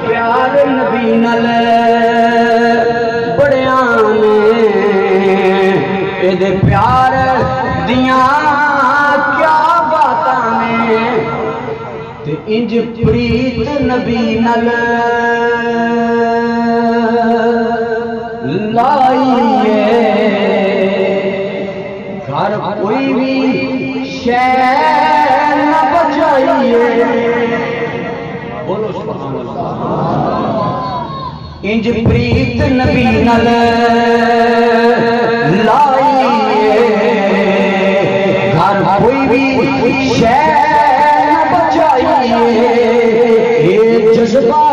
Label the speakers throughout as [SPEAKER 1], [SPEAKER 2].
[SPEAKER 1] پیار نبی نال بڑیا نے یہ پیار دیاں کیا باتاں نے تے انج پریت نبی نال لائیے گھر کوئی بھی شے نہ بچائیے بولو سبحان اللہ انج پریت نبی نال لائیے گھر کوئی بھی شے نہ بچائیے یہ جذبہ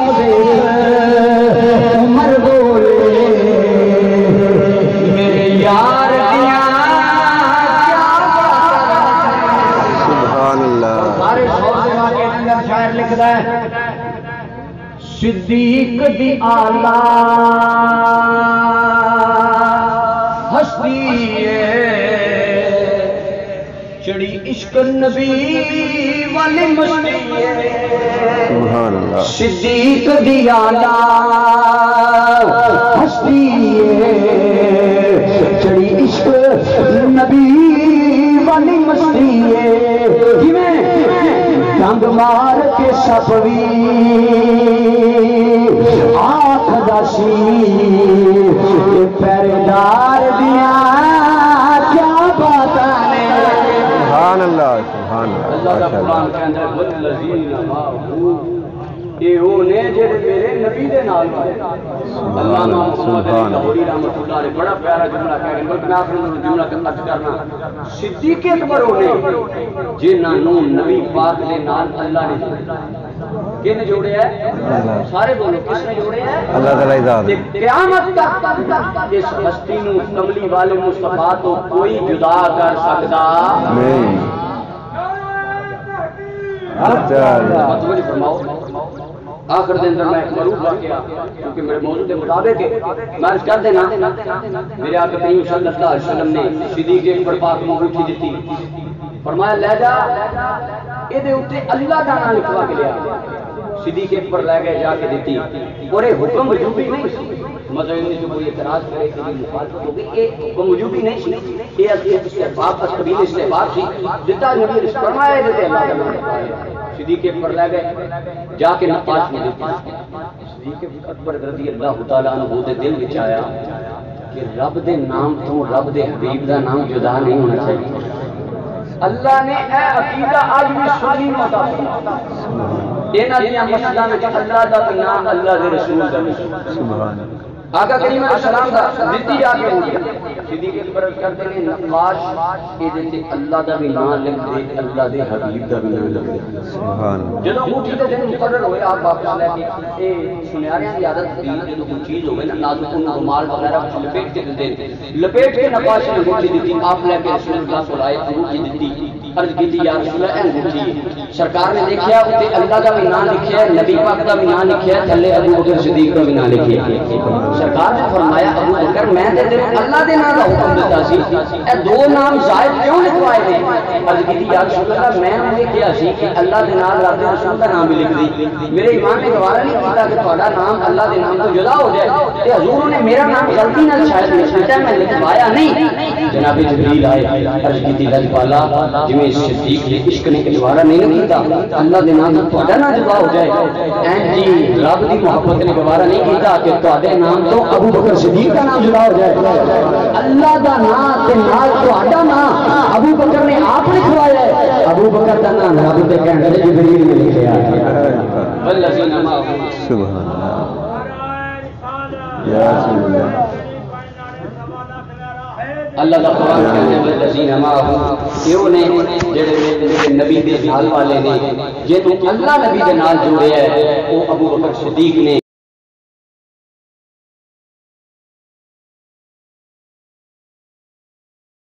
[SPEAKER 1] عمر بولے میرے یار دیاں کیا
[SPEAKER 2] سبحان اللہ
[SPEAKER 1] سارے شور سے واقعے اندر شاعر لکھتا ہے صدیق دی آلہ ہستی چڑی عشق نبی والی مستی
[SPEAKER 2] سبحان اللہ
[SPEAKER 1] صدیق دی آلہ ہستی چڑی عشق نبی والی مستی ڈنگ مار کے سب بھی آنکھ دسی پہرےدار دیاں کیا باتاں نے
[SPEAKER 2] سبحان اللہ سبحان
[SPEAKER 1] اللہ کا قرآن کے اندر والذین معہو یہ وہ نے جڑے میرے نبی دے نال اللہ محمد علی لاہوری رحمۃ اللہ علیہ بڑا پیارا جملہ کہہ گئے میں آخر میں جملہ ارد کرنا صدیق اکبر ہونے جنہاں نوں نبی پاک دے نال اللہ نے کن جوڑے ہے سارے بولو کس نے جوڑے ہے
[SPEAKER 2] اللہ تعالی ذات
[SPEAKER 1] قیامت تک اس ہستی نوں کملی والے مصطفیٰ تو کوئی جدا کر سکتا
[SPEAKER 2] نہیں
[SPEAKER 1] فرماؤ آخر دن میں ایک معروف واقعہ کیونکہ میرے موضوع کے مطابق میں عرض کر دینا میرے آقا کریم صلی اللہ علیہ وسلم نے صدیق اکبر پاک کو انگوٹھی دیتی فرمایا لے جا یہ دے اوتے اللہ دا نام لکھوا کے لیا صدیق اکبر لے گئے جا کے دیتی اور یہ حکم وجوبی نہیں مطلب نے جو کوئی اعتراض کرے کہ مخالفت ہوگی یہ حکم وجوبی نہیں یہ استحباب قبیل استحباب سی جتا نبی نے فرمایا یہ تے اللہ دا نام صدیق اکبر لے گئے جا کے نقاش میں دیتی صدیق اکبر رضی اللہ تعالیٰ عنہ دے دل وچ آیا کہ رب دے نام تو رب دے حبیب دا نام جدا نہیں ہونا چاہیے اللہ نے اے عقیدہ آج بھی سنی متا اینا دیا مسئلہ میں اللہ دا نام اللہ دے رسول دا
[SPEAKER 2] سبحان
[SPEAKER 1] آقا کریم علیہ السلام دا دیتی جا کے ہوگی صدیق اکبر کرتے ہیں نقاش یہ دیتے اللہ دا بھی نام لکھ دے اللہ دے حبیب دا بھی نام لکھ دے
[SPEAKER 2] سبحان
[SPEAKER 1] جدو موٹی دے دن مقرر ہوئے آپ واپس لے کے اے سنیاریاں کی عادت تھی جدو کوئی چیز ہوئے نا نازک ان مال وغیرہ لپیٹ کے دے لپیٹ کے نقاش نے انگوٹھی دیتی آپ لے کے رسول اللہ صلی اللہ علیہ وسلم انگوٹھی دیتی عرض کی تھی یا رسول اللہ انگوٹھی سرکار نے دیکھا کہ اللہ دا بھی نام لکھیا ہے نبی پاک دا بھی نام لکھیا ہے تھلے ابو بکر صدیق دا بھی نام لکھیا ہے سرکار نے فرمایا ابو بکر میں تے اللہ دے نام دا حکم دیتا سی اے دو نام زائد کیوں لکھوائے تھے عرض کی تھی یا رسول اللہ میں نے کیا سی کہ اللہ دے نام رب دے رسول دا نام بھی لکھ دی میرے ایمان نے گوارا نہیں کیتا کہ تہاڈا نام اللہ دے نام تو جدا ہو جائے تے حضور نے میرا نام غلطی نال شاید لکھ دتا میں لکھوایا نہیں جناب جبریل آئے عرض کی تھی رضی اللہ جویں صدیق نے عشق نے گوارا نہیں کیتا اللہ دے نام تو تہاڈا نام جدا ہو جائے این جی رب دی محبت نے گوارا نہیں کیتا کہ تہاڈے نام تو ابو بکر صدیق کا نام جدا ہو جائے اللہ دا نام تے نال تہاڈا نام ابو بکر نے آپ لکھوایا ہے ابو بکر دا نام رب دے کہنے تے جبریل نے لکھیا والذین معه
[SPEAKER 2] سبحان اللہ یا رسول اللہ
[SPEAKER 1] اللہ کا قرآن کہتے ہیں والذین معه کیوں نے جڑے نبی دے نال والے نے جے تو اللہ نبی دے نال جوڑے ہے وہ ابو بکر صدیق نے